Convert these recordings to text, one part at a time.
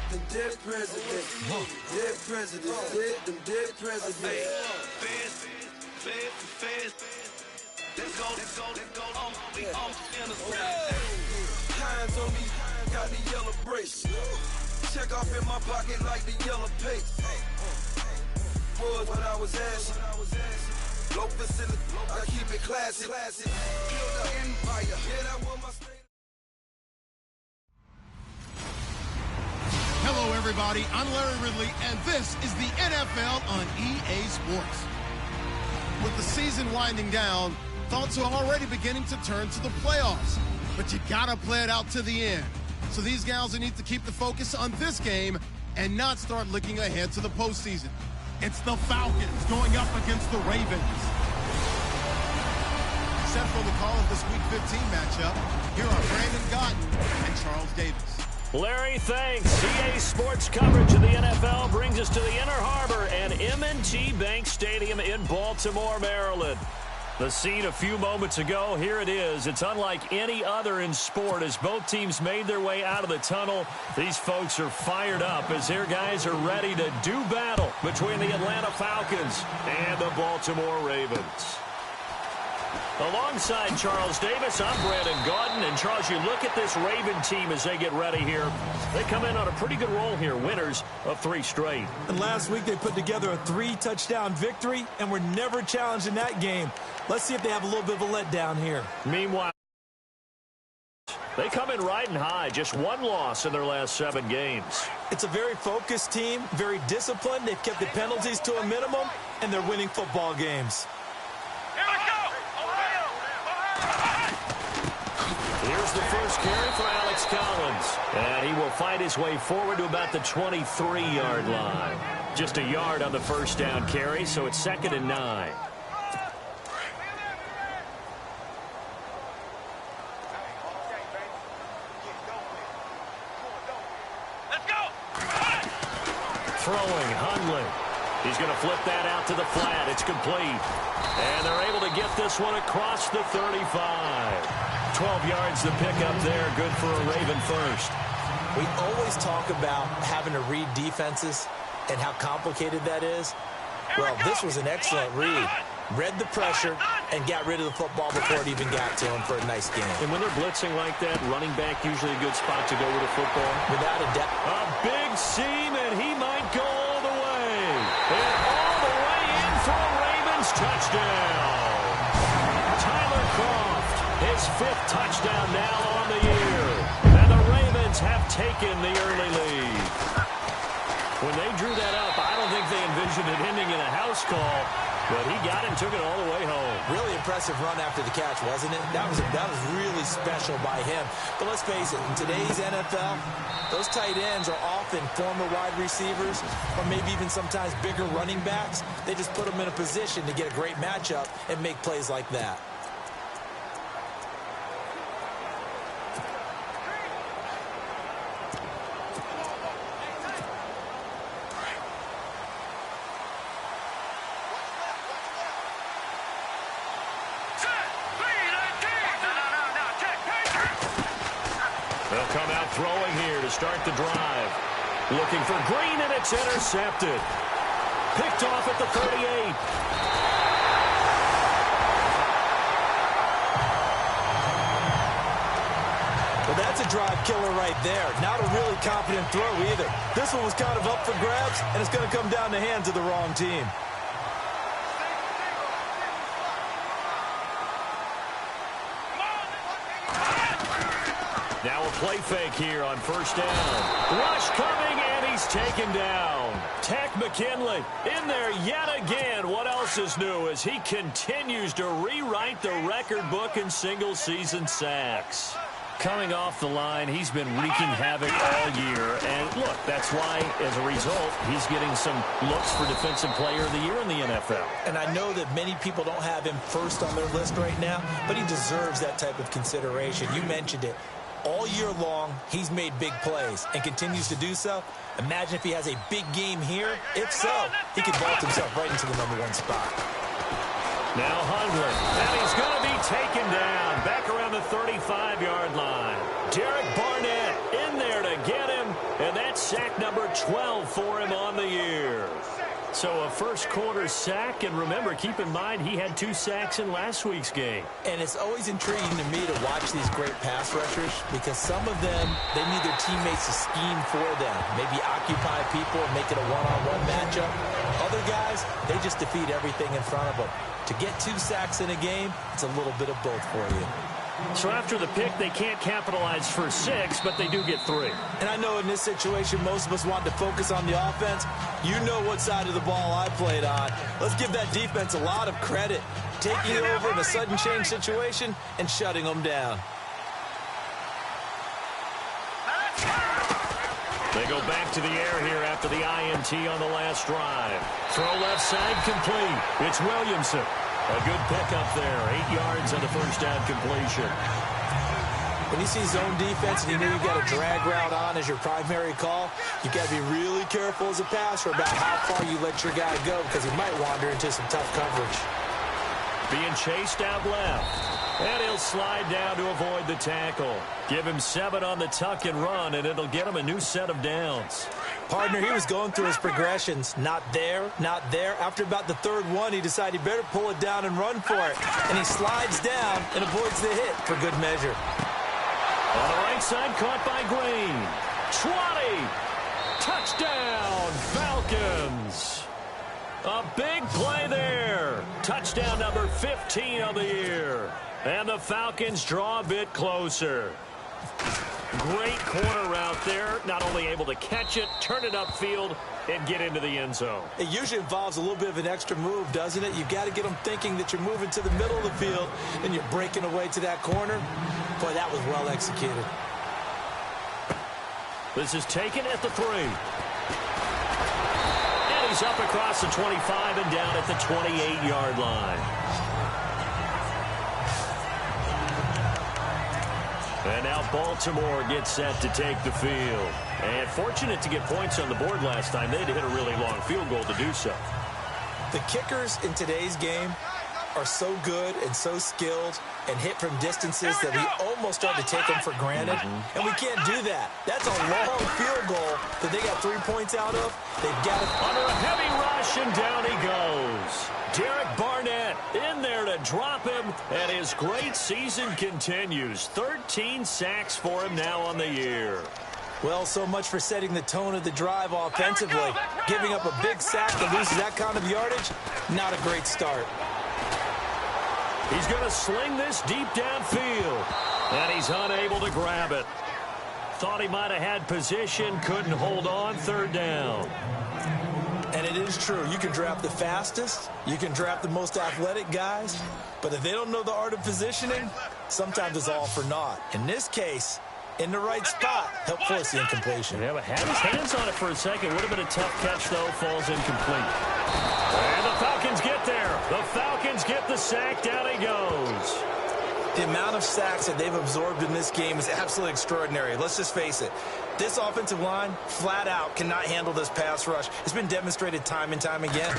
them dead presidents. Dead presidents. Them dead presidents. Let's go. Hands on me, got the yellow brace. Check off in my pocket like the yellow paste. Was what I was asking. Low facility, I keep it classy. Build an empire. Yeah, that was my state. Hello, everybody. I'm Larry Ridley, and this is the NFL on EA Sports. With the season winding down, thoughts are already beginning to turn to the playoffs. But you gotta play it out to the end. So these guys will need to keep the focus on this game and not start looking ahead to the postseason. It's the Falcons going up against the Ravens. Set for the call of this Week 15 matchup, here are Brandon Gotton and Charles Davis. Larry, thanks. EA Sports coverage of the NFL brings us to the Inner Harbor and M&T Bank Stadium in Baltimore, Maryland. The scene a few moments ago, here it is. It's unlike any other in sport as both teams made their way out of the tunnel. These folks are fired up as their guys are ready to do battle between the Atlanta Falcons and the Baltimore Ravens. Alongside Charles Davis, I'm Brandon Gautin. And Charles, you look at this Raven team as they get ready here. They come in on a pretty good roll here, winners of 3 straight. And last week they put together a 3-touchdown victory and were never challenged in that game. Let's see if they have a little bit of a letdown here. Meanwhile, they come in riding high, just 1 loss in their last 7 games. It's a very focused team, very disciplined. They've kept the penalties to a minimum, and they're winning football games. Here's the first carry for Alex Collins. And he will fight his way forward to about the 23-yard line. Just a yard on the first down carry, so it's 2nd and 9. Throwing, Hundley. He's going to flip that out to the flat. It's complete. And they're able to get this one across the 35. 12 yards to pick up there. Good for a Raven first. We always talk about having to read defenses and how complicated that is. Well, this was an excellent read. Read the pressure and got rid of the football before it even got to him for a nice game. And when they're blitzing like that, running back usually a good spot to go with a football. Without a doubt. A big seam, and he might go all the way. And all the way in for a Ravens touchdown. Tyler Kroft, his 5th touchdown now on the year. And the Ravens have taken the early lead. When they drew that up, I don't think they envisioned it ending in a house call. But he got it and took it all the way home. Really impressive run after the catch, wasn't it? That was really special by him. But let's face it, in today's NFL, those tight ends are often former wide receivers or maybe even sometimes bigger running backs. They just put them in a position to get a great matchup and make plays like that. Come out throwing here to start the drive. Looking for Green, and it's intercepted. Picked off at the 38. Well, that's a drive killer right there. Not a really confident throw either. This one was kind of up for grabs, and it's going to come down the hands of the wrong team. Now a play fake here on first down. Rush coming, and he's taken down. Tech McKinley in there yet again. What else is new as he continues to rewrite the record book in single-season sacks? Coming off the line, he's been wreaking havoc all year. And look, that's why, as a result, he's getting some looks for Defensive Player of the Year in the NFL. And I know that many people don't have him first on their list right now, but he deserves that type of consideration. You mentioned it. All year long, he's made big plays and continues to do so. Imagine if he has a big game here. If so, he could vault himself right into the #1 spot. Now Hundley, and he's going to be taken down back around the 35-yard line. Derek Barnett in there to get him, and that's sack 12 for him on the year. So a first quarter sack, and remember, keep in mind, he had 2 sacks in last week's game. And it's always intriguing to me to watch these great pass rushers because some of them, they need their teammates to scheme for them. Maybe occupy people and make it a one-on-one matchup. Other guys, they just defeat everything in front of them. To get 2 sacks in a game, it's a little bit of both for you. So after the pick, they can't capitalize for 6, but they do get 3. And I know in this situation, most of us want to focus on the offense. You know what side of the ball I played on. Let's give that defense a lot of credit. Taking it over in a sudden change situation and shutting them down. They go back to the air here after the INT on the last drive. Throw left side complete. It's Williamson. A good pickup there. 8 yards on the first down completion. When you see zone defense and you know you've got a drag route on as your primary call, you've got to be really careful as a passer about how far you let your guy go because he might wander into some tough coverage. Being chased out left. And he'll slide down to avoid the tackle. Give him 7 on the tuck and run, and it'll get him a new set of downs. Partner, he was going through his progressions. Not there, not there. After about the 3rd one, he decided he better pull it down and run for it. And he slides down and avoids the hit for good measure. On the right side, caught by Green. 20. Touchdown, Falcons. A big play there. Touchdown number 15 of the year. And the Falcons draw a bit closer. Great corner route there. Not only able to catch it, turn it upfield, and get into the end zone. It usually involves a little bit of an extra move, doesn't it? You've got to get them thinking that you're moving to the middle of the field and you're breaking away to that corner. Boy, that was well executed. This is taken at the 3. And he's up across the 25 and down at the 28-yard line. And now Baltimore gets set to take the field. And fortunate to get points on the board last time. They had to hit a really long field goal to do so. The kickers in today's game are so good and so skilled and hit from distances that we almost start to take them for granted. And we can't do that. That's a long field goal that they got 3 points out of. They've got it. Under a heavy rush, and down he goes. Derek Barnett in there to drop him, and his great season continues. 13 sacks for him now on the year. Well, so much for setting the tone of the drive offensively. Giving up a big sack that loses that kind of yardage, not a great start. He's going to sling this deep downfield, and he's unable to grab it. Thought he might have had position, couldn't hold on, 3rd down. And it is true. You can draft the fastest. You can draft the most athletic guys. But if they don't know the art of positioning, sometimes it's all for naught. In this case, in the right spot, help force the incompletion. Yeah, but had his hands on it for a second. Would have been a tough catch, though. Falls incomplete. And the Falcons get there. The Falcons get the sack. Down he goes. The amount of sacks that they've absorbed in this game is absolutely extraordinary. Let's just face it. This offensive line, flat out, cannot handle this pass rush. It's been demonstrated time and time again.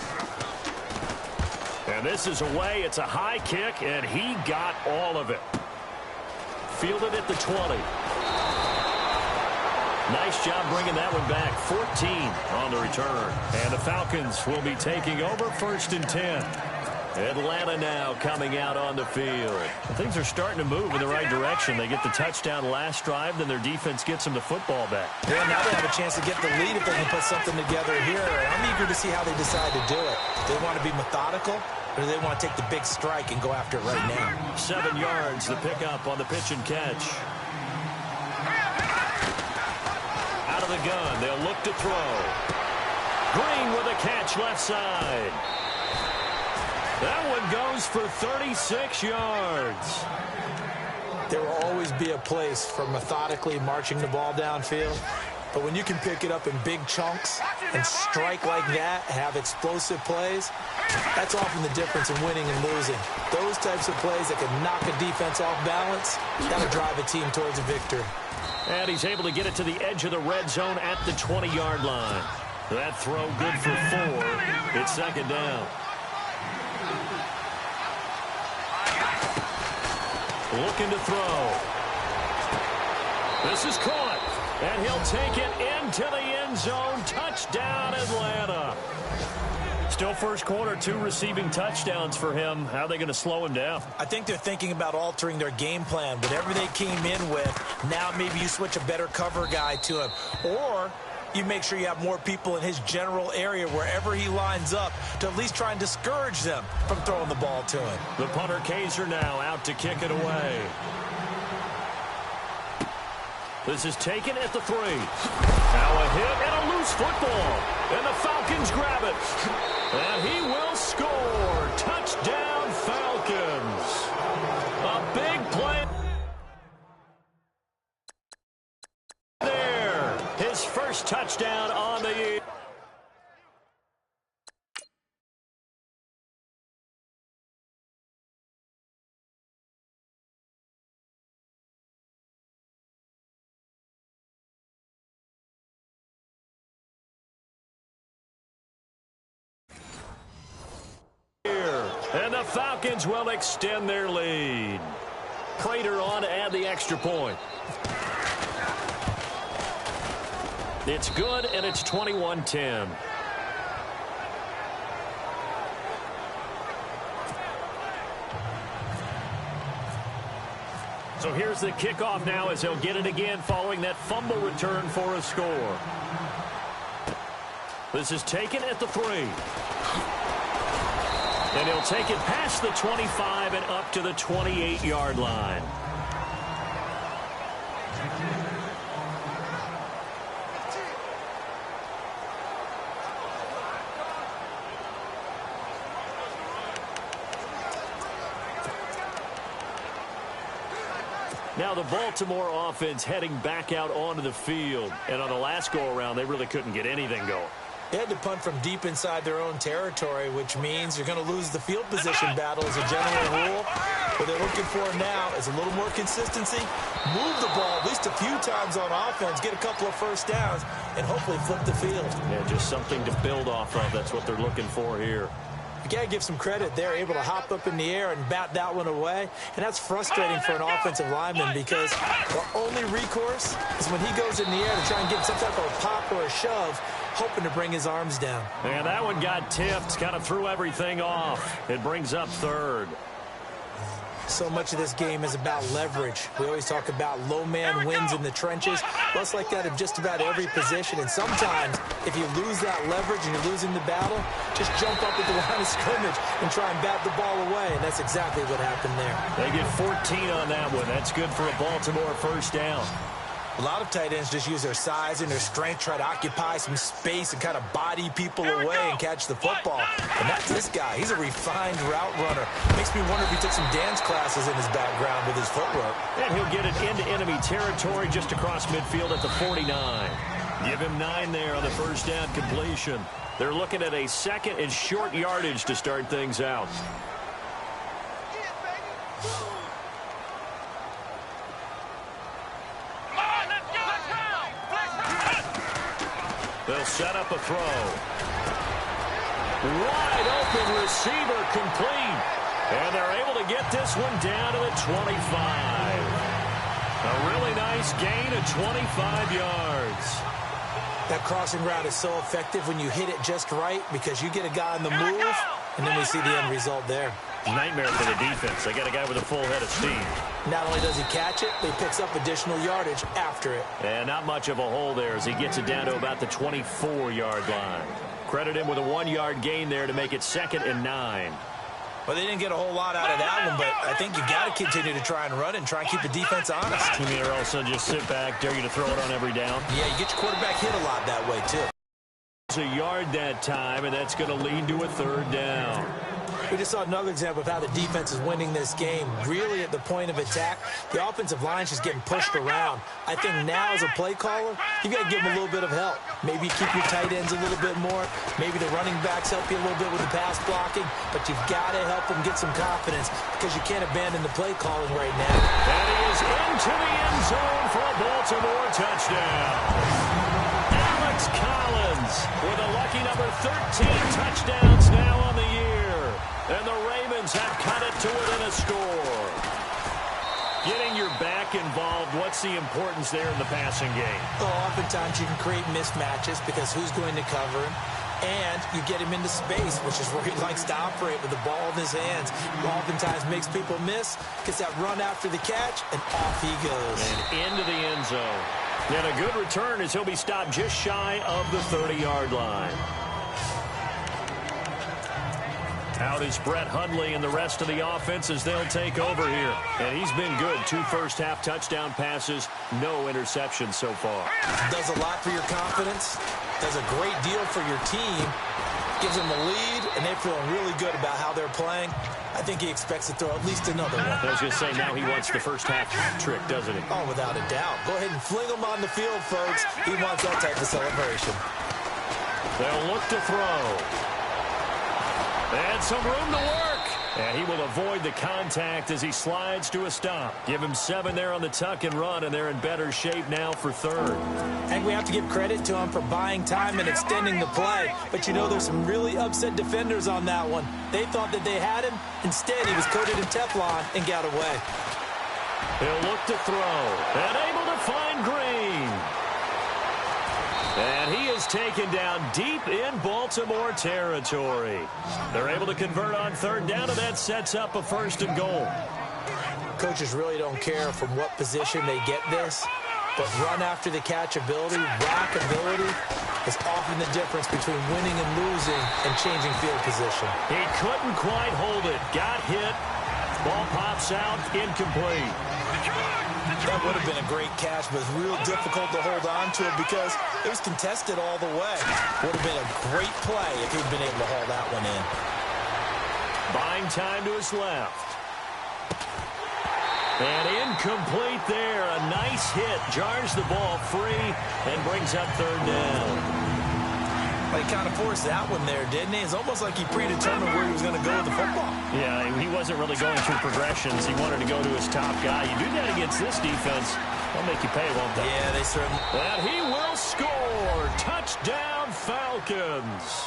And this is away. It's a high kick, and he got all of it. Fielded at the 20. Nice job bringing that one back. 14 on the return. And the Falcons will be taking over 1st and 10. Atlanta now coming out on the field. Things are starting to move in the right direction. They get the touchdown last drive, then their defense gets them the football back. Yeah, now they have a chance to get the lead if they can put something together here. I'm eager to see how they decide to do it. Do they want to be methodical, or do they want to take the big strike and go after it right now? 7 yards, the pickup on the pitch and catch. Out of the gun, they'll look to throw. Green with a catch left side. That one goes for 36 yards. There will always be a place for methodically marching the ball downfield. But when you can pick it up in big chunks and strike like that, have explosive plays, that's often the difference in winning and losing. Those types of plays that can knock a defense off balance, that'll drive a team towards a victory. And he's able to get it to the edge of the red zone at the 20-yard line. That throw good for 4. It's 2nd down. Looking to throw. This is caught. And he'll take it into the end zone. Touchdown, Atlanta. Still first quarter, 2 receiving touchdowns for him. How are they going to slow him down? I think they're thinking about altering their game plan. Whatever they came in with, now maybe you switch a better cover guy to him. Or you make sure you have more people in his general area wherever he lines up to at least try and discourage them from throwing the ball to him. The punter Kaiser now out to kick it away. This is taken at the 3. Now a hit and a loose football. And the Falcons grab it. And he will score. Touchdown, Falcons. A big play there. His first touchdown on the year. And the Falcons will extend their lead. Prater on to add the extra point. It's good, and it's 21-10. So here's the kickoff now as he'll get it again following that fumble return for a score. This is taken at the 3. And he'll take it past the 25 and up to the 28-yard line. Now the Baltimore offense heading back out onto the field. And on the last go-around, they really couldn't get anything going. They had to punt from deep inside their own territory, which means you're going to lose the field position battle as a general rule. What they're looking for now is a little more consistency, move the ball at least a few times on offense, get a couple of first downs, and hopefully flip the field. Yeah, just something to build off of. That's what they're looking for here. You got to give some credit. They're able to hop up in the air and bat that one away, and that's frustrating for an offensive lineman because the only recourse is when he goes in the air to try and get some type of a pop or a shove, hoping to bring his arms down. And that one got tipped, kind of threw everything off. It brings up third. So much of this game is about leverage. We always talk about low man wins in the trenches. Well, it's like that in just about every position. And sometimes, if you lose that leverage and you're losing the battle, just jump up at the line of scrimmage and try and bat the ball away. And that's exactly what happened there. They get 14 on that one. That's good for a Baltimore first down. A lot of tight ends just use their size and their strength, try to occupy some space and kind of body people away and catch the football. And that's this guy. He's a refined route runner. Makes me wonder if he took some dance classes in his background with his footwork. And he'll get it into enemy territory just across midfield at the 49. Give him 9 there on the first down completion. They're looking at a second and short yardage to start things out. They'll set up a throw. Wide open receiver complete. And they're able to get this one down to the 25. A really nice gain of 25 yards. That crossing route is so effective when you hit it just right because you get a guy on the move, and then we see the end result there. Nightmare for the defense. They got a guy with a full head of steam. Not only does he catch it, but he picks up additional yardage after it. And not much of a hole there as he gets it down to about the 24-yard line. Credit him with a 1-yard gain there to make it 2nd and 9. Well, they didn't get a whole lot out of that one, but I think you got to continue to try and run and try and keep the defense honest. You mean or also just sit back, dare you to throw it on every down? Yeah, you get your quarterback hit a lot that way, too. It's a yard that time, and that's going to lead to a 3rd down. We just saw another example of how the defense is winning this game. Really at the point of attack, the offensive line's just getting pushed around. I think now as a play caller, you got to give them a little bit of help. Maybe keep your tight ends a little bit more. Maybe the running backs help you a little bit with the pass blocking. But you've got to help them get some confidence because you can't abandon the play calling right now. And he is into the end zone for a Baltimore touchdown. Alex Collins with a lucky number 13 touchdowns now on the year. And the Ravens have cut it to within a score. Getting your back quarterback involved, what's the importance there in the passing game? Well, oftentimes you can create mismatches because who's going to cover him? And you get him into space, which is where he likes to operate with the ball in his hands. Oftentimes makes people miss, gets that run after the catch, and off he goes. And into the end zone. And a good return as he'll be stopped just shy of the 30-yard line. Out is Brett Hundley and the rest of the offense as they'll take over here. And he's been good. 2 first-half touchdown passes, no interceptions so far. Does a lot for your confidence. Does a great deal for your team. Gives them a lead, and they're feeling really good about how they're playing. I think he expects to throw at least another one. I was going to say, now he wants the first-half hat trick, doesn't he? Oh, without a doubt. Go ahead and fling him on the field, folks. He wants that type of celebration. They'll look to throw. And some room to work. And he will avoid the contact as he slides to a stop. Give him 7 there on the tuck and run, and they're in better shape now for third. I think we have to give credit to him for buying time and extending the play. But, you know, there's some really upset defenders on that one. They thought that they had him. Instead, he was coated in Teflon and got away. He'll look to throw. And able to find Green. And he is taken down deep in Baltimore territory. They're able to convert on third down, and that sets up a 1st and goal. Coaches really don't care from what position they get this, but run after the catch ability, rack ability, is often the difference between winning and losing and changing field position. He couldn't quite hold it. Got hit. Ball pops out. Incomplete. That would have been a great catch, but it's real difficult to hold on to it because it was contested all the way. Would have been a great play if he'd been able to haul that one in. Buying time to his left. And incomplete there. A nice hit. Jars the ball free and brings up third down. Well, he kind of forced that one there, didn't he? It's almost like he predetermined where he was going to go with the football. Yeah, he wasn't really going through progressions. He wanted to go to his top guy. You do that against this defense, they'll make you pay, won't they? Yeah, they certainly. And he will score. Touchdown, Falcons.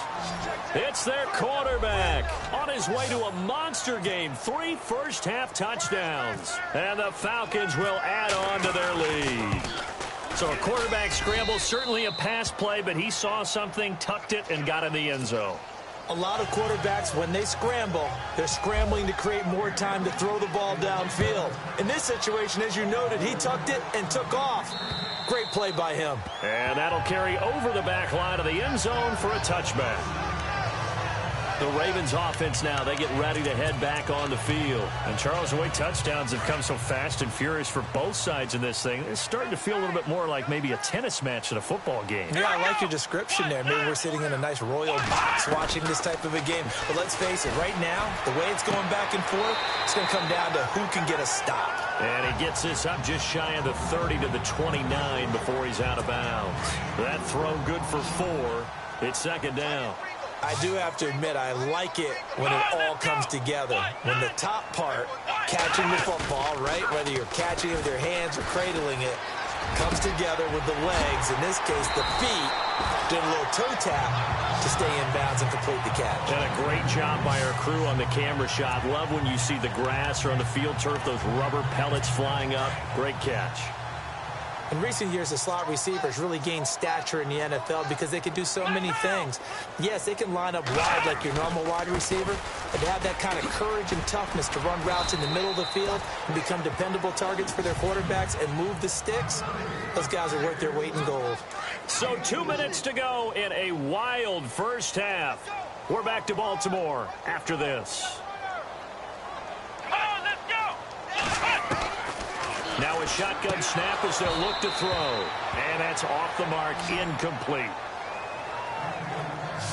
It's their quarterback on his way to a monster game. 3 first-half touchdowns. And the Falcons will add on to their lead. So a quarterback scramble, certainly a pass play, but he saw something, tucked it, and got in the end zone. A lot of quarterbacks, when they scramble, they're scrambling to create more time to throw the ball downfield. In this situation, as you noted, he tucked it and took off. Great play by him. And that'll carry over the back line of the end zone for a touchback. The Ravens offense now, they get ready to head back on the field. And Charles, the way touchdowns have come so fast and furious for both sides in this thing, it's starting to feel a little bit more like maybe a tennis match than a football game. Yeah, I like your description there. Maybe we're sitting in a nice royal box watching this type of a game. But let's face it, right now, the way it's going back and forth, it's going to come down to who can get a stop. And he gets this up just shy of the 30 to the 29 before he's out of bounds. That throw good for 4. It's second down. I do have to admit, I like it when it all comes together. When the top part, catching the football, right, whether you're catching it with your hands or cradling it, comes together with the legs, in this case the feet, doing a little toe tap to stay in bounds and complete the catch. And a great job by our crew on the camera shot. Love when you see the grass or on the field turf, those rubber pellets flying up. Great catch. In recent years, the slot receivers really gained stature in the NFL because they can do so many things. Yes, they can line up wide like your normal wide receiver, but they have that kind of courage and toughness to run routes in the middle of the field and become dependable targets for their quarterbacks and move the sticks. Those guys are worth their weight in gold. So 2 minutes to go in a wild first half. We're back to Baltimore after this. Now a shotgun snap as they'll look to throw. And that's off the mark, incomplete.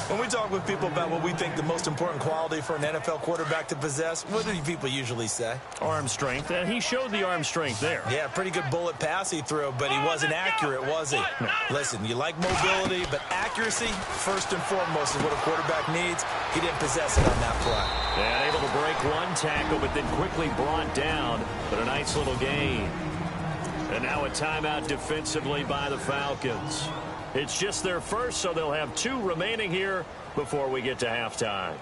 When we talk with people about what we think the most important quality for an NFL quarterback to possess, what do people usually say? Arm strength, and he showed the arm strength there. Yeah, pretty good bullet pass he threw, but he wasn't accurate, was he? No. Listen, you like mobility, but accuracy, first and foremost, is what a quarterback needs. He didn't possess it on that play. And able to break one tackle, but then quickly brought down. But a nice little gain. And now a timeout defensively by the Falcons. It's just their first, so they'll have 2 remaining here before we get to halftime.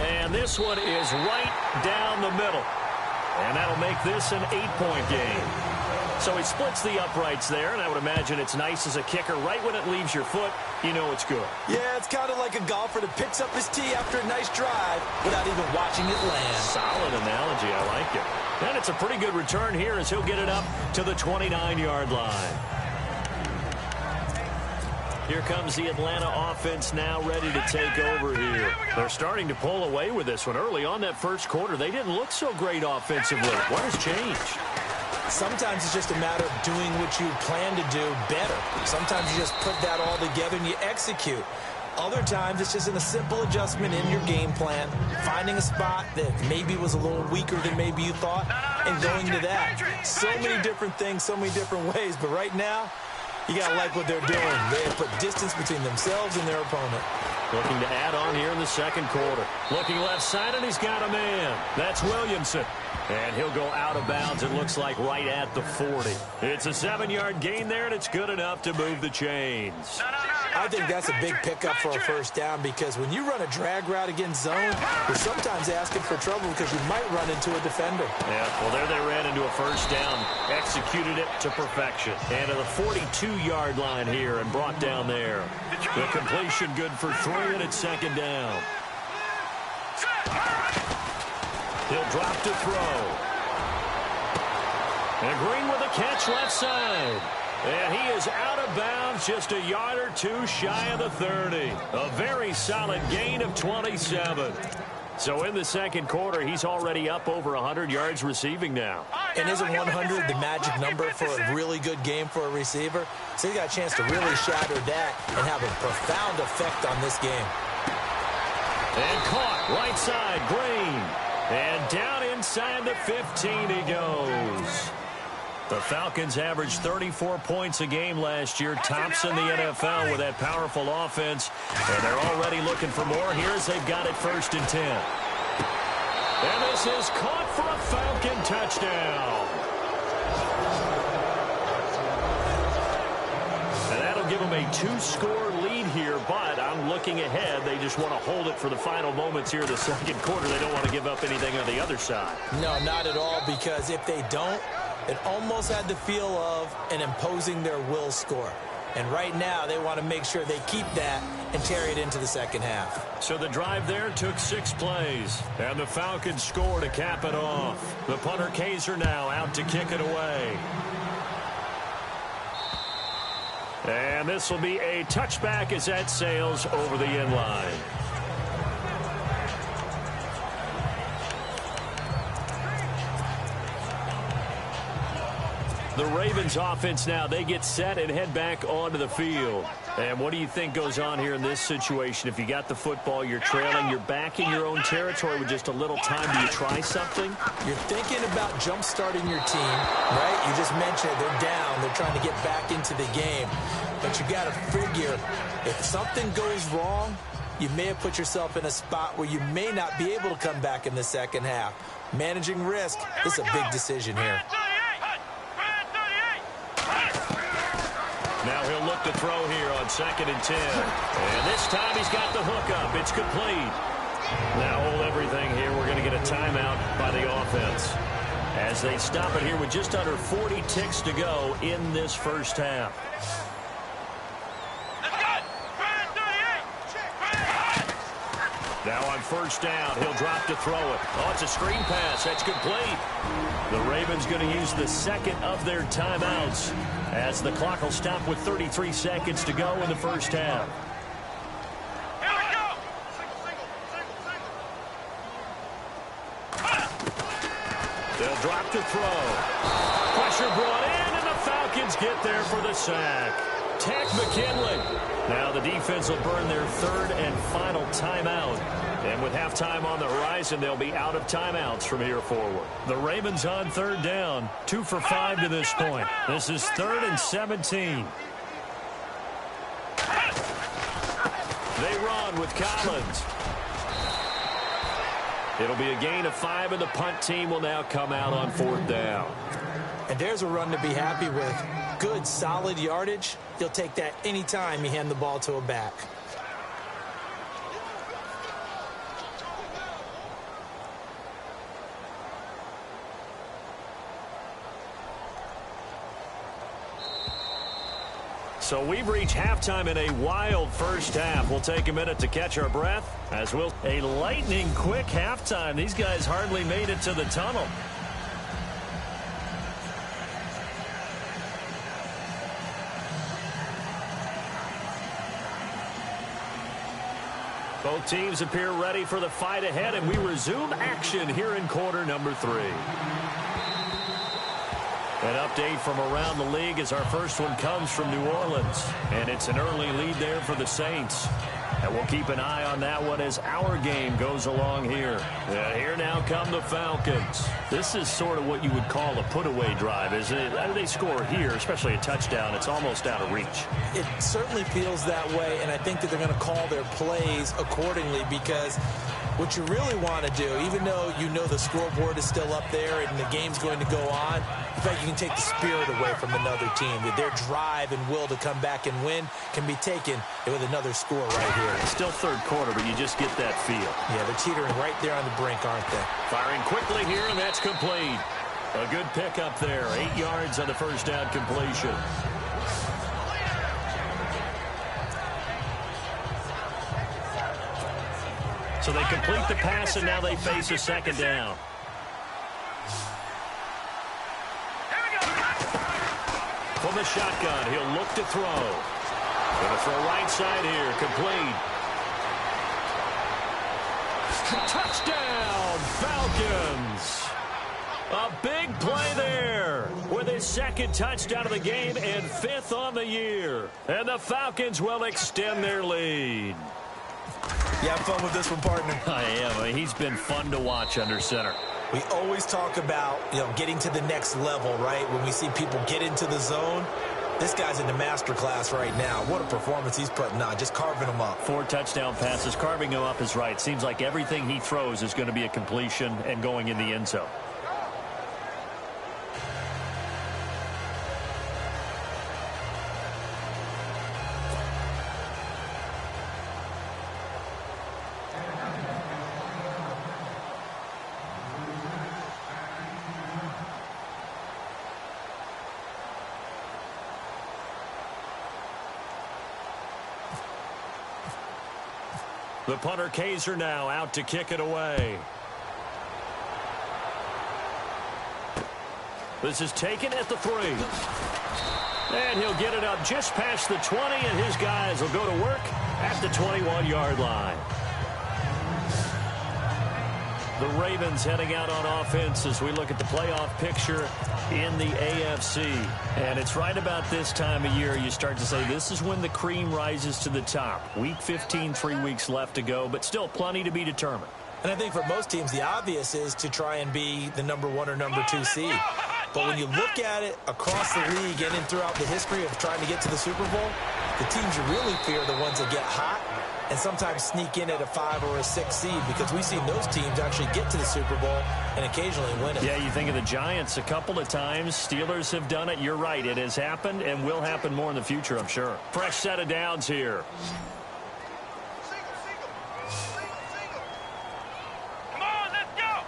And this one is right down the middle. And that'll make this an 8-point game. So he splits the uprights there, and I would imagine it's nice as a kicker. Right when it leaves your foot, you know it's good. Yeah, it's kind of like a golfer that picks up his tee after a nice drive without even watching it land. Solid analogy. I like it. And it's a pretty good return here as he'll get it up to the 29-yard line. Here comes the Atlanta offense now ready to take over here. They're starting to pull away with this one. Early on that first quarter, they didn't look so great offensively. What has changed? Sometimes it's just a matter of doing what you plan to do better. Sometimes you just put that all together and you execute. Other times it's just a simple adjustment in your game plan, finding a spot that maybe was a little weaker than maybe you thought, and going to that. So many different things, so many different ways, but right now, you got to like what they're doing. They have put distance between themselves and their opponent. Looking to add on here in the second quarter. Looking left side, and he's got a man. That's Williamson. And he'll go out of bounds, it looks like, right at the 40. It's a 7-yard gain there, and it's good enough to move the chains. I think that's a big pickup for a first down because when you run a drag route against zone, you're sometimes asking for trouble because you might run into a defender. Yeah, well, there they ran into a first down, executed it to perfection. And to the 42-yard line here and brought down there. The completion good for 3, and it's second down. He'll drop to throw. And Green with a catch left side. And he is out of bounds just a yard or two shy of the 30. A very solid gain of 27. So in the second quarter, he's already up over 100 yards receiving now. And isn't 100 the magic number for a really good game for a receiver? So he got a chance to really shatter that and have a profound effect on this game. And caught right side, Green. And down inside the 15 he goes. The Falcons averaged 34 points a game last year, tops in the NFL with that powerful offense. And they're already looking for more here as they've got it 1st and 10. And this is caught for a Falcon touchdown. And that'll give them a 2-score lead here, but I'm looking ahead. They just want to hold it for the final moments here in the second quarter. They don't want to give up anything on the other side. No, not at all, because if they don't, it almost had the feel of an imposing their will score. And right now, they want to make sure they keep that and carry it into the second half. So the drive there took 6 plays, and the Falcons score to cap it off. The punter Kaiser now out to kick it away. And this will be a touchback as that sails over the end line. The Ravens offense now, they get set and head back onto the field. And what do you think goes on here in this situation? If you got the football, you're trailing, you're back in your own territory with just a little time. Do you try something? You're thinking about jump-starting your team, right? You just mentioned they're down. They're trying to get back into the game. But you got to figure if something goes wrong, you may have put yourself in a spot where you may not be able to come back in the second half. Managing risk is a big decision here. Now he'll look to throw here on 2nd and 10. And this time he's got the hook up. It's complete. Now hold everything here. We're going to get a timeout by the offense as they stop it here with just under 40 ticks to go in this first half. Now on 1st down, he'll drop to throw it. Oh, it's a screen pass. That's complete. The Ravens going to use the second of their timeouts as the clock will stop with 33 seconds to go in the first half. They'll drop to throw. Pressure brought in, and the Falcons get there for the sack. Tech McKinley. Now the defense will burn their 3rd and final timeout. And with halftime on the horizon, they'll be out of timeouts from here forward. The Ravens on 3rd down, 2 for 5 to this point. This is 3rd and 17. They run with Collins. It'll be a gain of 5, and the punt team will now come out on 4th down. And there's a run to be happy with. Good, solid yardage. You'll take that anytime you hand the ball to a back. So we've reached halftime in a wild first half. We'll take a minute to catch our breath as we'll a lightning quick halftime. These guys hardly made it to the tunnel. Both teams appear ready for the fight ahead, and we resume action here in quarter number 3. An update from around the league as our first one comes from New Orleans. And it's an early lead there for the Saints. And we'll keep an eye on that one as our game goes along here. And here now come the Falcons. This is sort of what you would call a put-away drive, isn't it? How do they score here, especially a touchdown? It's almost out of reach. It certainly feels that way, and I think that they're going to call their plays accordingly because what you really want to do, even though you know the scoreboard is still up there and the game's going to go on, in fact, you can take the spirit away from another team. Their drive and will to come back and win can be taken with another score right here. It's still third quarter, but you just get that feel. Yeah, they're teetering right there on the brink, aren't they? Firing quickly here, and that's complete. A good pickup there. 8 yards on the first down completion. So they complete the pass, and now they face a second down. From the shotgun, he'll look to throw. Going to throw right side here, complete. Touchdown, Falcons. A big play there with his second touchdown of the game and 5th on the year. And the Falcons will extend their lead. You have fun with this one, partner? I am. I mean, he's been fun to watch under center. We always talk about, getting to the next level, right? When we see people get into the zone, this guy's in the master class right now. What a performance he's putting on, just carving them up. 4 touchdown passes. Carving them up is right. Seems like everything he throws is going to be a completion and going in the end zone. The punter Kaiser now out to kick it away. This is taken at the 3. And he'll get it up just past the 20, and his guys will go to work at the 21-yard line. The Ravens heading out on offense as we look at the playoff picture in the AFC. And it's right about this time of year you start to say this is when the cream rises to the top. Week 15, 3 weeks left to go, but still plenty to be determined. And I think for most teams, the obvious is to try and be the number 1 or number 2 seed. But when you look at it across the league and in throughout the history of trying to get to the Super Bowl, the teams you really fear are the ones that get hot and sometimes sneak in at a 5 or a 6 seed, because we've seen those teams actually get to the Super Bowl and occasionally win it. Yeah, you think of the Giants a couple of times. Steelers have done it. You're right. It has happened and will happen more in the future, I'm sure. Fresh set of downs here. Come on, let's go.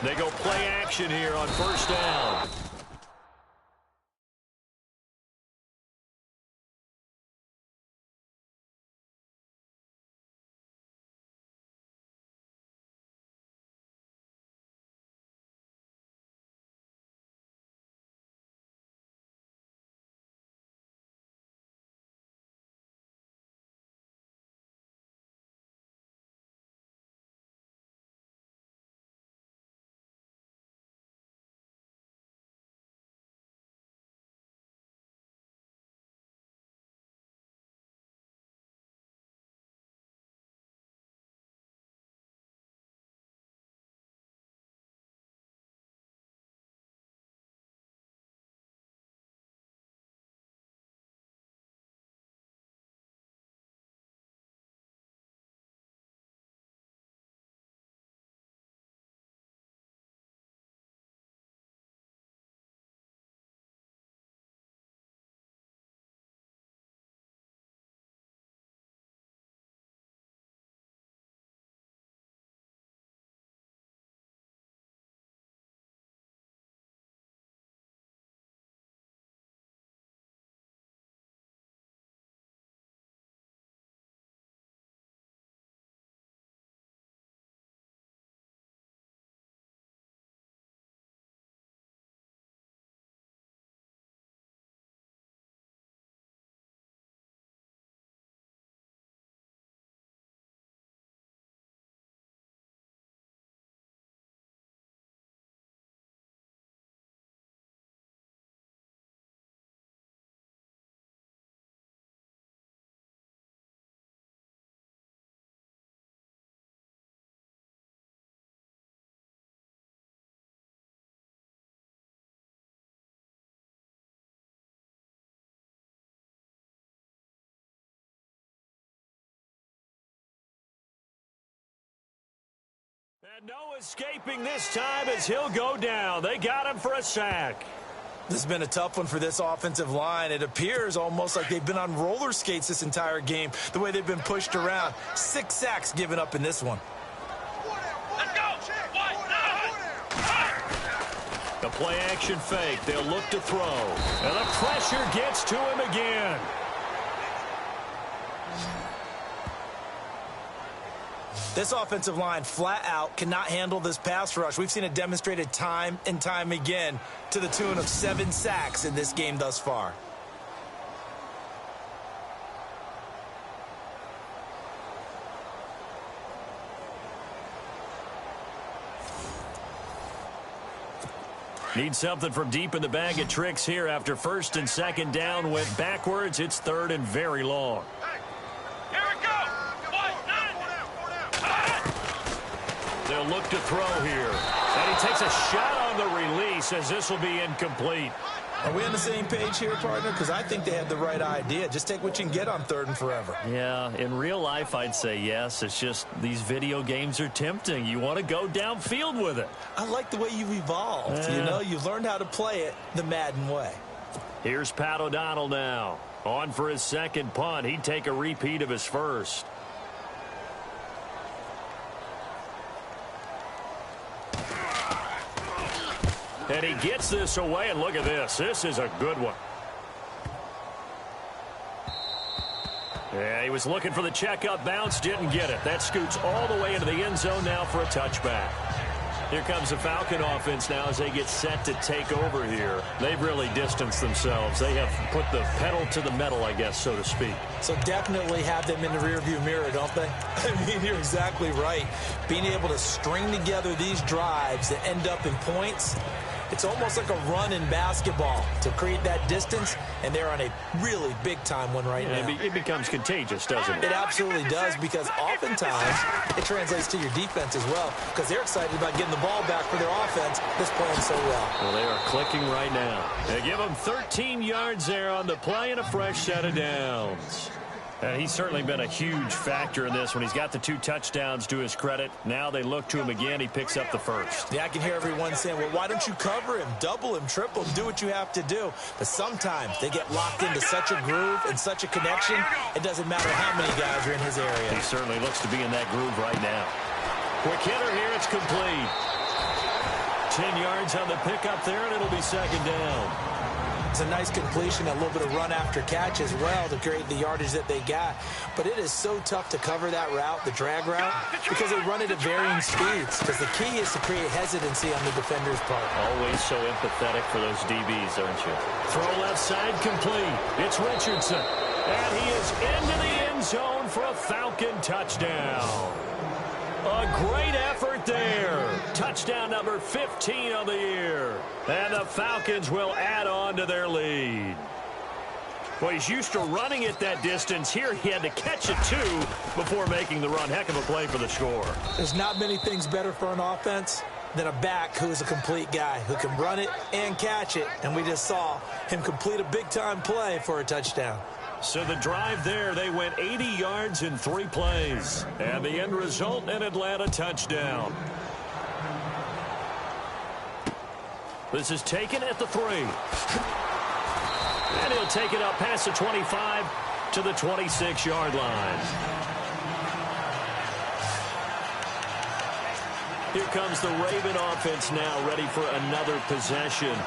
They go play action here on first down. And no escaping this time as he'll go down. They got him for a sack. This has been a tough one for this offensive line. It appears almost like they've been on roller skates this entire game, the way they've been pushed around. 6 sacks given up in this one. Let's go. The play action fake. They'll look to throw. And the pressure gets to him again. This offensive line flat out cannot handle this pass rush. We've seen it demonstrated time and time again to the tune of 7 sacks in this game thus far. Need something from deep in the bag of tricks here after first and second down went backwards. It's third and very long. Here we go. They'll look to throw here. And he takes a shot on the release as this will be incomplete. Are we on the same page here, partner? Because I think they had the right idea. Just take what you can get on 3rd and forever. Yeah, in real life, I'd say yes. It's just these video games are tempting. You want to go downfield with it. I like the way you've evolved. Yeah. You know, you've learned how to play it the Madden way. Here's Pat O'Donnell now. On for his second punt. He'd take a repeat of his first. And he gets this away, and look at this. This is a good one. Yeah, he was looking for the checkup bounce, didn't get it. That scoots all the way into the end zone now for a touchback. Here comes the Falcon offense now as they get set to take over here. They've really distanced themselves. They have put the pedal to the metal, I guess, so to speak. So definitely have them in the rearview mirror, don't they? I mean, you're exactly right. Being able to string together these drives that end up in points, it's almost like a run in basketball to create that distance, and they're on a really big-time one right now. It becomes contagious, doesn't it? It absolutely does, because oftentimes it translates to your defense as well, because they're excited about getting the ball back for their offense that's playing so well. Well, they are clicking right now. They give them 13 yards there on the play and a fresh set of downs. And he's certainly been a huge factor in this when he's got the 2 touchdowns to his credit. Now they look to him again. He picks up the first. Yeah, I can hear everyone saying, well, why don't you cover him, double him, triple him, do what you have to do. But sometimes they get locked into such a groove and such a connection, it doesn't matter how many guys are in his area. He certainly looks to be in that groove right now. Quick hitter here. It's complete. 10 yards on the pickup there, and it'll be second down. It's a nice completion, a little bit of run after catch as well to create the yardage that they got. But it is so tough to cover that route, the drag route, because they run it at varying speeds. Because the key is to create hesitancy on the defender's part. Always so empathetic for those DBs, aren't you? Throw left side complete. It's Richardson. And he is into the end zone for a Falcon touchdown. A great effort there. Touchdown number 15 of the year. And the Falcons will add on to their lead. Well, he's used to running it that distance. Here he had to catch it, too, before making the run. Heck of a play for the score. There's not many things better for an offense than a back who's a complete guy, who can run it and catch it. And we just saw him complete a big-time play for a touchdown. So the drive there, they went 80 yards in 3 plays. And the end result, an Atlanta touchdown. This is taken at the 3. And he'll take it up past the 25 to the 26-yard line. Here comes the Raven offense now, ready for another possession.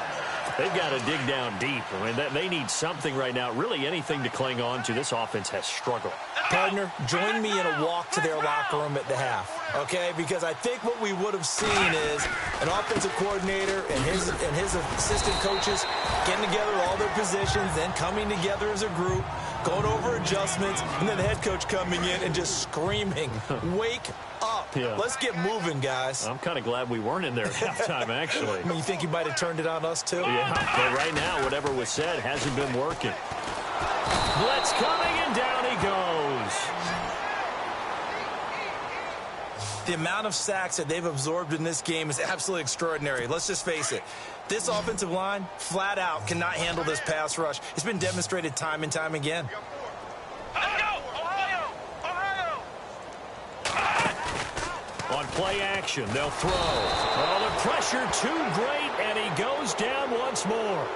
They've got to dig down deep. I mean, they need something right now, really anything to cling on to. This offense has struggled. Partner, join me in a walk to their locker room at the half, okay? Because I think what we would have seen is an offensive coordinator and his assistant coaches getting together all their positions, then coming together as a group, going over adjustments, and then the head coach coming in and just screaming, wake up. Yeah. Let's get moving, guys. I'm kind of glad we weren't in there at halftime, actually. I mean, you think you might have turned it on us, too? Yeah, but right now, whatever was said hasn't been working. Blitz coming, and down he goes. The amount of sacks that they've absorbed in this game is absolutely extraordinary. Let's just face it. This offensive line, flat out, cannot handle this pass rush. It's been demonstrated time and time again. Let's go! Ohio! Ohio! On play action, they'll throw. Oh, the pressure too great, and he goes down once more.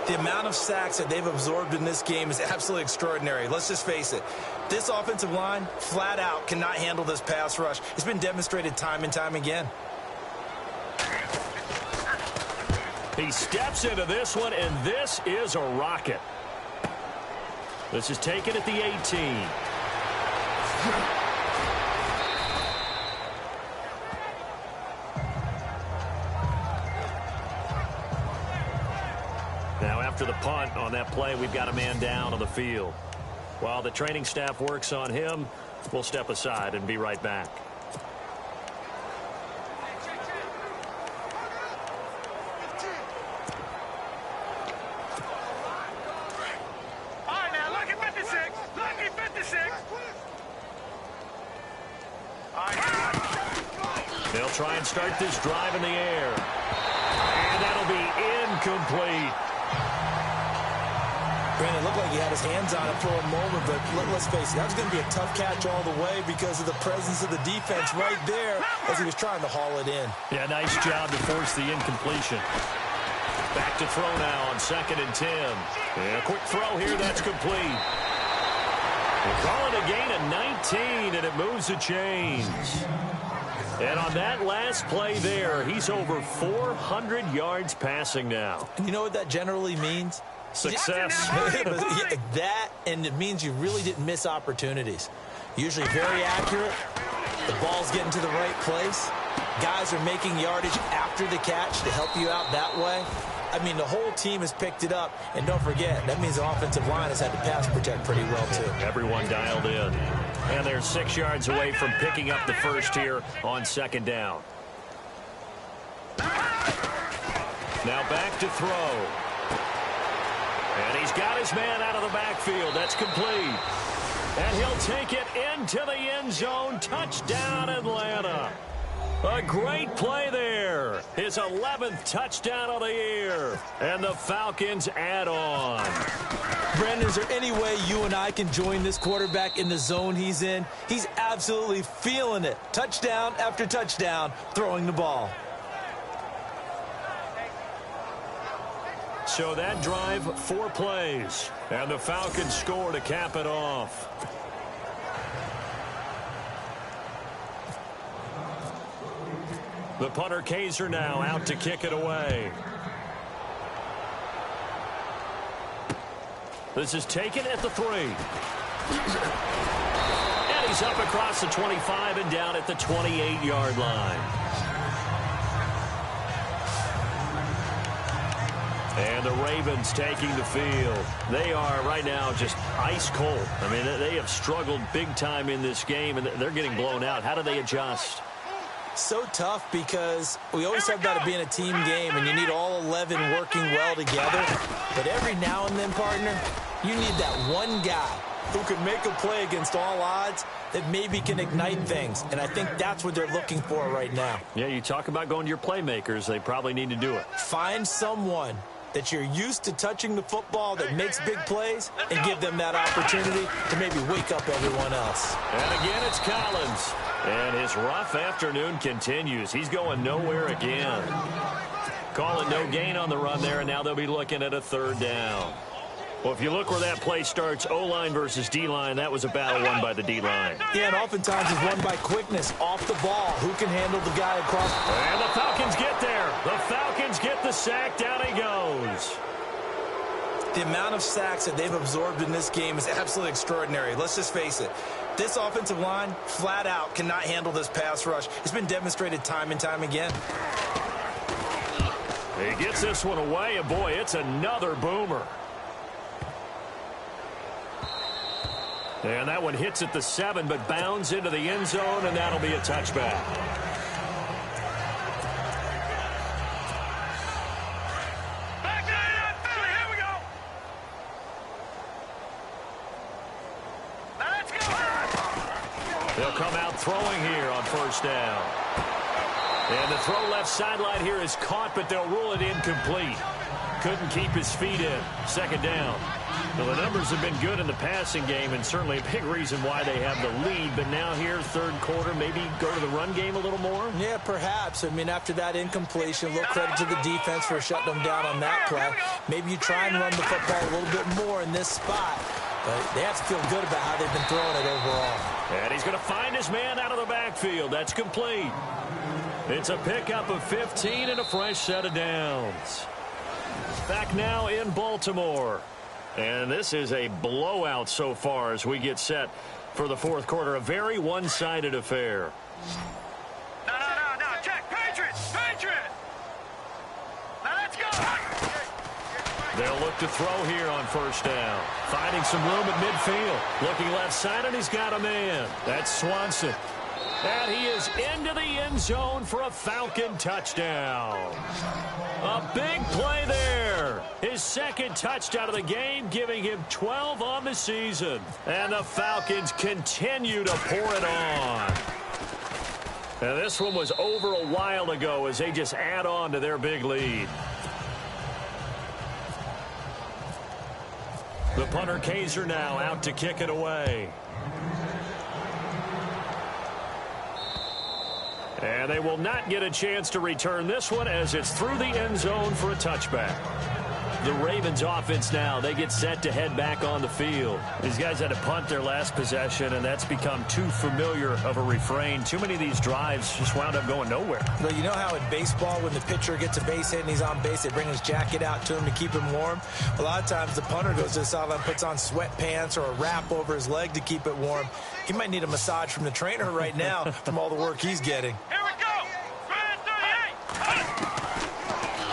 The amount of sacks that they've absorbed in this game is absolutely extraordinary. Let's just face it. This offensive line, flat out, cannot handle this pass rush. It's been demonstrated time and time again. He steps into this one, and this is a rocket. This is taken at the 18. Now, after the punt on that play, we've got a man down on the field. While the training staff works on him, we'll step aside and be right back. All right, now, look at 56. Look at 56. All right. They'll try and start this drive in the air. And that'll be incomplete. Brandon, it looked like he had his hands on it for a moment, but let's face it, that was going to be a tough catch all the way because of the presence of the defense right there as he was trying to haul it in. Yeah, nice job to force the incompletion. Back to throw now on 2nd and 10. Yeah, quick throw here, that's complete. We'll call it a gain of 19, and it moves the chains. And on that last play there, he's over 400 yards passing now. And you know what that generally means? Success. That, and it means you really didn't miss opportunities. Usually very accurate. The ball's getting to the right place. Guys are making yardage after the catch to help you out that way. I mean, the whole team has picked it up. And don't forget, that means the offensive line has had to pass protect pretty well, too. Everyone dialed in. And they're 6 yards away from picking up the first here on 2nd down. Now back to throw. And he's got his man out of the backfield. That's complete. And he'll take it into the end zone. Touchdown, Atlanta. A great play there. His 11th touchdown of the year. And the Falcons add on. Brandon, is there any way you and I can join this quarterback in the zone he's in? He's absolutely feeling it. Touchdown after touchdown, throwing the ball. So that drive, 4 plays. And the Falcons score to cap it off. The punter Kaiser now out to kick it away. This is taken at the 3. And he's up across the 25 and down at the 28-yard line. And the Ravens taking the field. They are right now just ice cold. I mean, they have struggled big time in this game, and they're getting blown out. How do they adjust? So tough because we always talk about it being a team game, and you need all 11 working well together. But every now and then, partner, you need that one guy who can make a play against all odds that maybe can ignite things. And I think that's what they're looking for right now. Yeah, you talk about going to your playmakers. They probably need to do it. Find someone that you're used to touching the football that makes big plays and give them that opportunity to maybe wake up everyone else. And again, it's Collins. And his rough afternoon continues. He's going nowhere again. Call it no gain on the run there, and now they'll be looking at a 3rd down. Well, if you look where that play starts, O-line versus D-line, that was a battle won by the D-line. Yeah, and oftentimes it's won by quickness off the ball. Who can handle the guy across? And the Falcons get there. The Falcons get the sack. Down he goes. The amount of sacks that they've absorbed in this game is absolutely extraordinary. Let's just face it. This offensive line, flat out, cannot handle this pass rush. It's been demonstrated time and time again. He gets this one away, and boy, it's another boomer. And that one hits at the 7, but bounds into the end zone, and that'll be a touchback. Back to it. Here we go. Let's go. They'll come out throwing here on 1st down. And the throw left sideline here is caught, but they'll rule it incomplete. couldn't keep his feet in. Second down. Well, the numbers have been good in the passing game, and certainly a big reason why they have the lead. But now here, third quarter, maybe go to the run game a little more? Yeah, perhaps. I mean, after that incompletion, a little credit to the defense for shutting them down on that play. Maybe you try and run the football a little bit more in this spot. But they have to feel good about how they've been throwing it overall. And he's going to find his man out of the backfield. That's complete. It's a pickup of 15 and a fresh set of downs. Back now in Baltimore. And this is a blowout so far as we get set for the fourth quarter. A very one-sided affair. No. Check. Patriot. Now let's go. They'll look to throw here on first down. Finding some room at midfield. Looking left side, and he's got a man. That's Swanson. And he is into the end zone for a Falcon touchdown. A big play there. His second touchdown of the game, giving him 12 on the season. And the Falcons continue to pour it on. And this one was over a while ago as they just add on to their big lead. The punter Kaiser now out to kick it away. And they will not get a chance to return this one as it's through the end zone for a touchback. The Ravens offense now, they get set to head back on the field. These guys had to punt their last possession, and that's become too familiar of a refrain. Too many of these drives just wound up going nowhere. Well, you know how in baseball, when the pitcher gets a base hit and he's on base, they bring his jacket out to him to keep him warm? A lot of times the punter goes to the sideline, puts on sweatpants or a wrap over his leg to keep it warm. He might need a massage from the trainer right now from all the work he's getting. Here we go.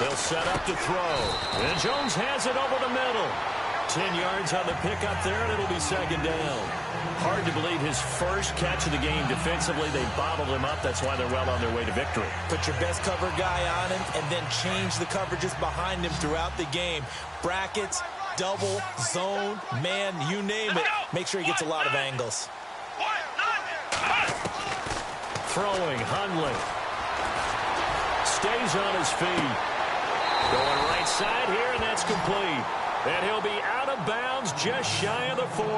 They'll set up to throw. And Jones has it over the middle. 10 yards on the pickup there, and it'll be second down. Hard to believe his first catch of the game defensively. They bottled him up. That's why they're well on their way to victory. Put your best cover guy on him and then change the coverages behind him throughout the game. Brackets, double, zone, man, you name it. Make sure he gets a lot of angles. Throwing, Hundley. Stays on his feet. Going right side here, and that's complete. And he'll be out of bounds just shy of the 40.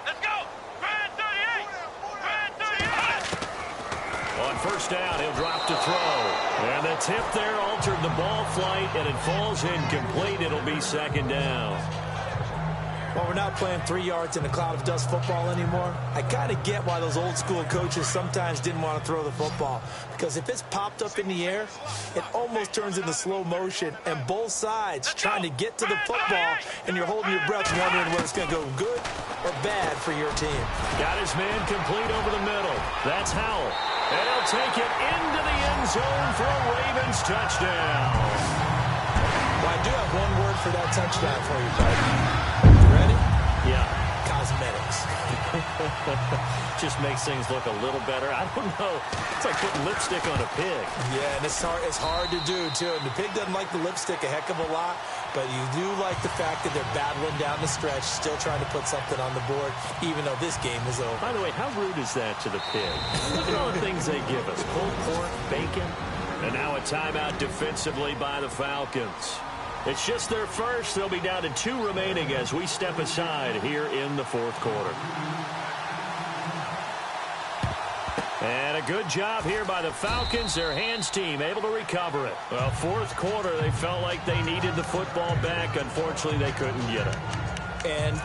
Let's go. Brand 38. On first down, he'll drop to throw. And the tip there altered the ball flight, and it falls incomplete. It'll be second down. Well, we're not playing 3 yards in a cloud of dust football anymore. I kind of get why those old school coaches sometimes didn't want to throw the football. Because if it's popped up in the air, it almost turns into slow motion. And both sides trying to get to the football, and you're holding your breath wondering whether it's going to go good or bad for your team. Got his man complete over the middle. That's Howell. And he'll take it into the end zone for a Ravens touchdown. Well, I do have one word for that touchdown for you, buddy. Yeah. Cosmetics. Just makes things look a little better. I don't know. It's like putting lipstick on a pig. Yeah, and it's hard to do, too. And the pig doesn't like the lipstick a heck of a lot, but you do like the fact that they're battling down the stretch, still trying to put something on the board, even though this game is over. By the way, how rude is that to the pig? Look at all the things they give us. Pulled pork, bacon. And now a timeout defensively by the Falcons. It's just their first. They'll be down to 2 remaining as we step aside here in the fourth quarter. And a good job here by the Falcons. Their hands team able to recover it. Well, fourth quarter, they felt like they needed the football back. Unfortunately, they couldn't get it. And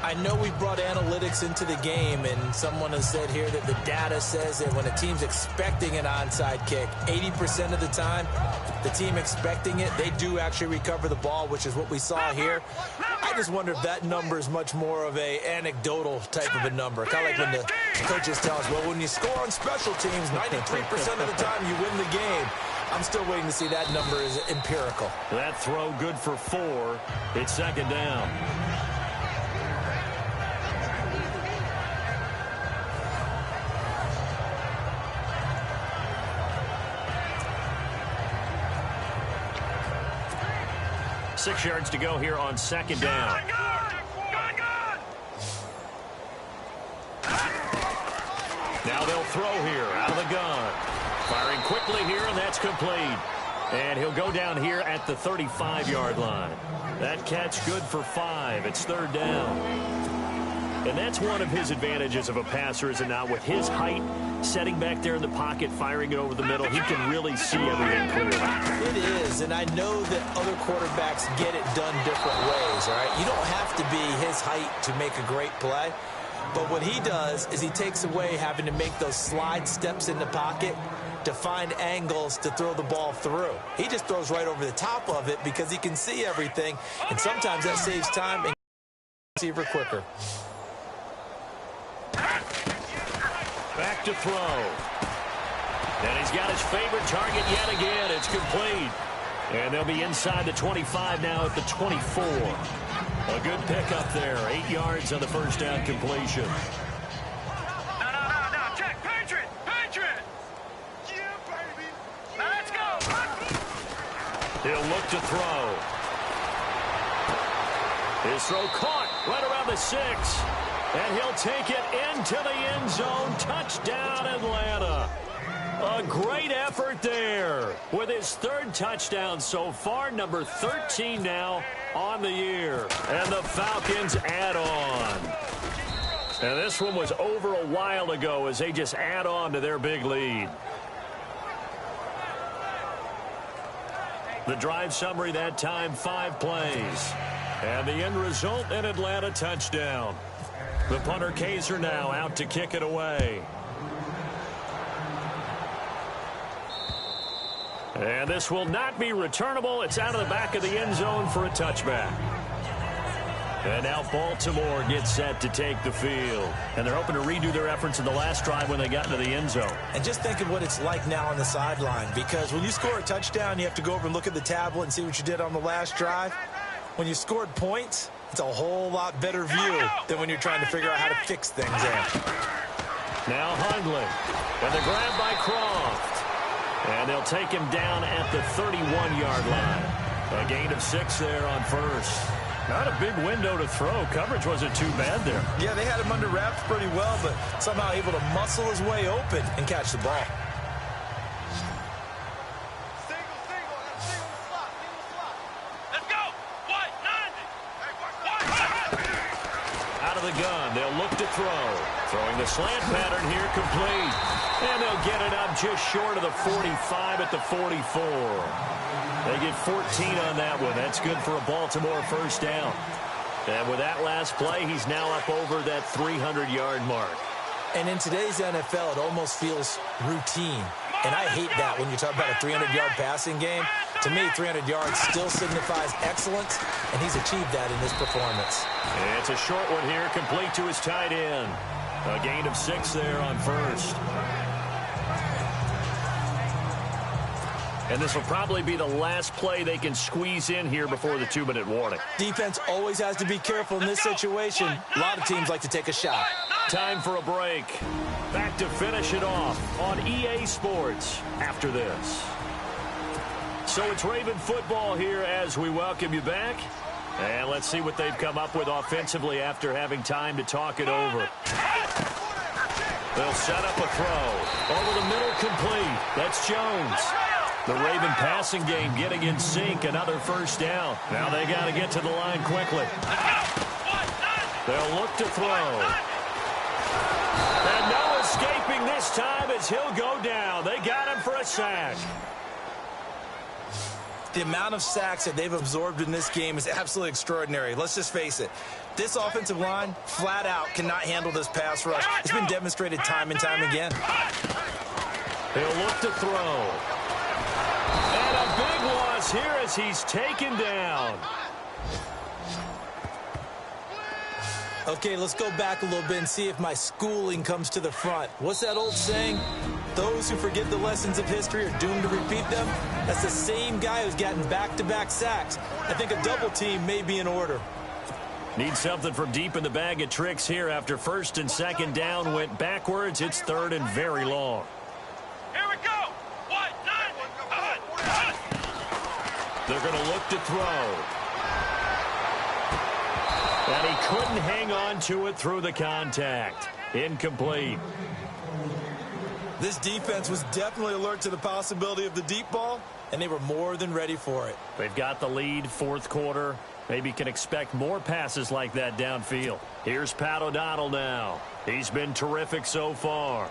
I know we brought analytics into the game, and someone has said here that the data says that when a team's expecting an onside kick, 80% of the time, the team expecting it, they do actually recover the ball, which is what we saw here. I just wonder if that number is much more of a anecdotal type of a number. Kind of like when the coaches tell us, well, when you score on special teams, 93% of the time you win the game. I'm still waiting to see that number is empirical. That throw good for 4. It's second down. Six yards to go here on second down. throw here out of the gun. Firing quickly here, and that's complete. And he'll go down here at the 35-yard line. That catch good for 5. It's third down. And that's one of his advantages of a passer, is it not? With his height, setting back there in the pocket, firing it over the middle, he can really see everything clearly. It is, and I know that other quarterbacks get it done different ways, all right? You don't have to be his height to make a great play. But what he does is he takes away having to make those slide steps in the pocket to find angles to throw the ball through. He just throws right over the top of it because he can see everything, and sometimes that saves time and receiver quicker. Back to throw. And he's got his favorite target yet again. It's complete. And they'll be inside the 25 now at the 24. A good pickup there. 8 yards on the first down completion. No. Check. Patriot. Yeah, baby. Now let's go. He'll look to throw. His throw caught right around the 6. And he'll take it into the end zone. Touchdown, Atlanta. A great effort there with his third touchdown so far, number 13 now on the year. And the Falcons add on. And this one was over a while ago as they just add on to their big lead. The drive summary that time, 5 plays. And the end result, an Atlanta touchdown. The punter Kaiser now out to kick it away. And this will not be returnable. It's out of the back of the end zone for a touchback. And now Baltimore gets set to take the field. And they're hoping to redo their efforts in the last drive when they got into the end zone. And just think of what it's like now on the sideline, because when you score a touchdown, you have to go over and look at the tablet and see what you did on the last drive. When you scored points, it's a whole lot better view than when you're trying to figure out how to fix things in. Now Hundley. And the grab by Croft. And they'll take him down at the 31-yard line. A gain of 6 there on first. Not a big window to throw. Coverage wasn't too bad there. Yeah, they had him under wraps pretty well, but somehow able to muscle his way open and catch the ball. Let's go. White, 90. Out of the gun, they'll look to throw. Throwing the slant pattern here, complete. And they'll get it up just short of the 45 at the 44. They get 14 on that one. That's good for a Baltimore first down. And with that last play, he's now up over that 300-yard mark. And in today's NFL, it almost feels routine. And I hate that when you talk about a 300-yard passing game. To me, 300 yards still signifies excellence, and he's achieved that in this performance. It's a short one here, complete to his tight end. A gain of 6 there on first. And this will probably be the last play they can squeeze in here before the 2-minute warning. Defense always has to be careful in this situation. A lot of teams like to take a shot. Time for a break. Back to finish it off on EA Sports after this. So it's Raven football here as we welcome you back. And let's see what they've come up with offensively after having time to talk it over. They'll set up a throw. Over the middle, complete. That's Jones. The Raven passing game getting in sync. Another first down. Now they got to get to the line quickly. They'll look to throw. And no escaping this time as he'll go down. They got him for a sack. The amount of sacks that they've absorbed in this game is absolutely extraordinary. Let's just face it. This offensive line, flat out, cannot handle this pass rush. It's been demonstrated time and time again. He'll look to throw. And a big loss here as he's taken down. Okay, let's go back a little bit and see if my schooling comes to the front. What's that old saying? Those who forget the lessons of history are doomed to repeat them. That's the same guy who's gotten back-to-back sacks. I think a double team may be in order. Need something from deep in the bag of tricks here after first and second down went backwards. It's third and very long. Here we go. White, 90. They're going to look to throw. And he couldn't hang on to it through the contact. Incomplete. This defense was definitely alert to the possibility of the deep ball, and they were more than ready for it. They've got the lead, fourth quarter. Maybe can expect more passes like that downfield. Here's Pat O'Donnell now. He's been terrific so far.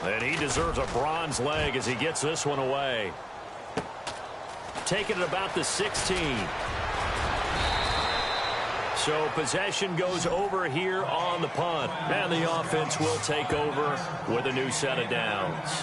And he deserves a bronze leg as he gets this one away. Taking it about the 16. So possession goes over here on the punt. And the offense will take over with a new set of downs.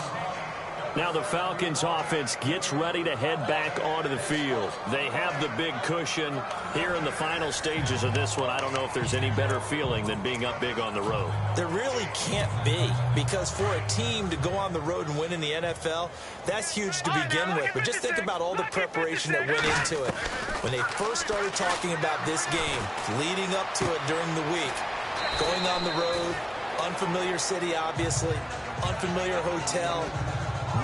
Now the Falcons offense gets ready to head back onto the field. They have the big cushion here in the final stages of this one. I don't know if there's any better feeling than being up big on the road. There really can't be, because for a team to go on the road and win in the NFL, that's huge to begin with. But just think about all the preparation that went into it. When they first started talking about this game, leading up to it during the week, going on the road, unfamiliar city obviously, unfamiliar hotel.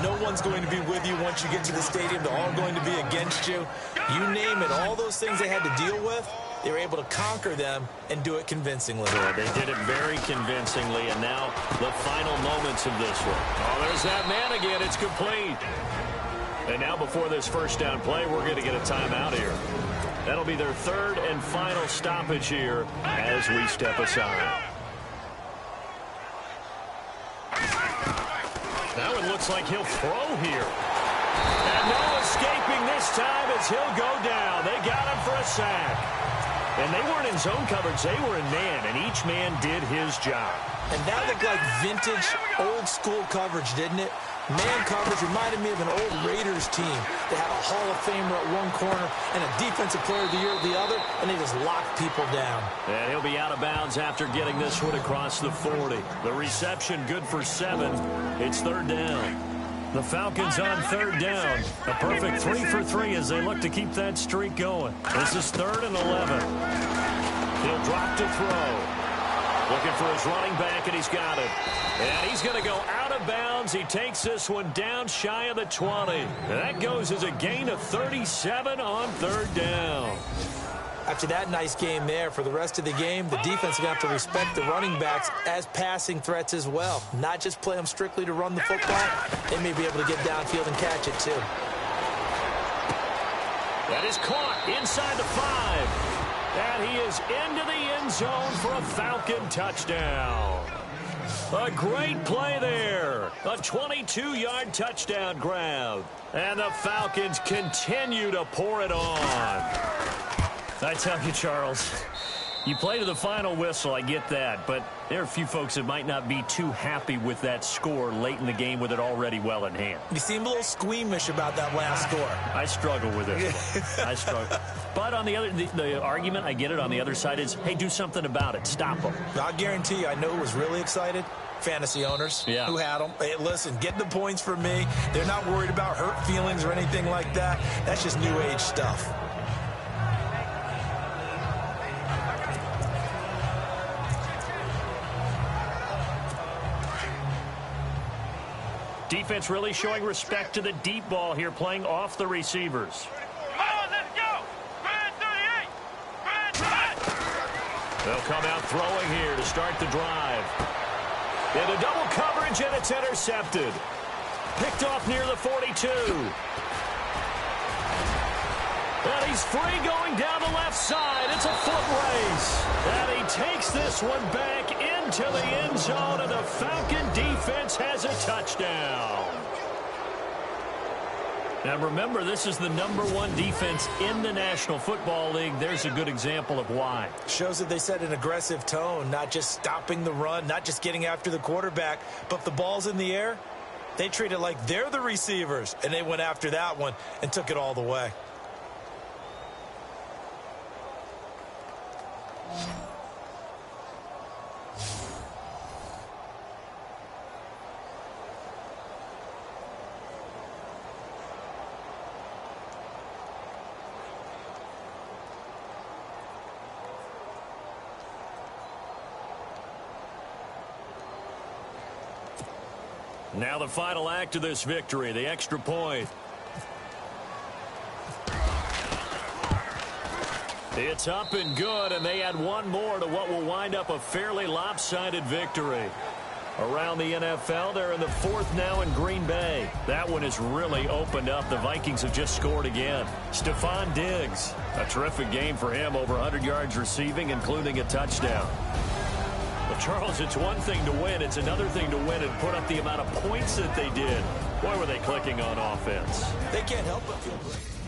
No one's going to be with you once you get to the stadium. They're all going to be against you. You name it, all those things they had to deal with, they were able to conquer them and do it convincingly. Yeah, they did it very convincingly, and now the final moments of this one. Oh, there's that man again. It's complete. And now before this first down play, we're going to get a timeout here. That'll be their third and final stoppage here as we step aside. Now it looks like he'll throw here. And no escaping this time as he'll go down. They got him for a sack. And they weren't in zone coverage. They were in man, and each man did his job. And that looked like vintage, old-school coverage, didn't it? Man coverage reminded me of an old Raiders team. They had a Hall of Famer at one corner and a Defensive Player of the Year at the other, and they just locked people down. And he'll be out of bounds after getting this one across the 40. The reception good for 7. It's third down. The Falcons on third down. A perfect 3 for 3 as they look to keep that streak going. This is 3rd and 11. He'll drop to throw. Looking for his running back, and he's got it. And he's going to go out of bounds. He takes this one down shy of the 20. And that goes as a gain of 37 on third down. After that nice game there, for the rest of the game, the defense is going to have to respect the running backs as passing threats as well. Not just play them strictly to run the football. They may be able to get downfield and catch it, too. That is caught inside the 5. And he is into the end zone for a Falcon touchdown. A great play there. A 22-yard touchdown grab. And the Falcons continue to pour it on. I tell you, Charles, you play to the final whistle, I get that, but there are a few folks that might not be too happy with that score late in the game with it already well in hand. You seem a little squeamish about that last score. I struggle with it. I struggle. But on the other, the argument, I get it, on the other side is, hey, do something about it. Stop them. I guarantee you, I know who was really excited. Fantasy owners who had them. Hey, listen, getting the points from me. They're not worried about hurt feelings or anything like that. That's just new age stuff. Defense really showing respect to the deep ball here, playing off the receivers. Come on, let's go. Brand 38. Brand 5. They'll come out throwing here to start the drive. Into double coverage, and it's intercepted. Picked off near the 42. And he's free going down the left side. It's a foot race. And he takes this one back into the end zone, and the Falcon defense has a touchdown. Now remember, this is the #1 defense in the National Football League. There's a good example of why. Shows that they set an aggressive tone, not just stopping the run, not just getting after the quarterback, but if the ball's in the air, they treat it like they're the receivers, and they went after that one and took it all the way. Now the final act of this victory, the extra point. It's up and good, and they add one more to what will wind up a fairly lopsided victory. Around the NFL, they're in the fourth now in Green Bay. That one has really opened up. The Vikings have just scored again. Stephon Diggs, a terrific game for him, over 100 yards receiving, including a touchdown. Well, Charles, it's one thing to win. It's another thing to win and put up the amount of points that they did. Boy, were they clicking on offense. They can't help but feel great.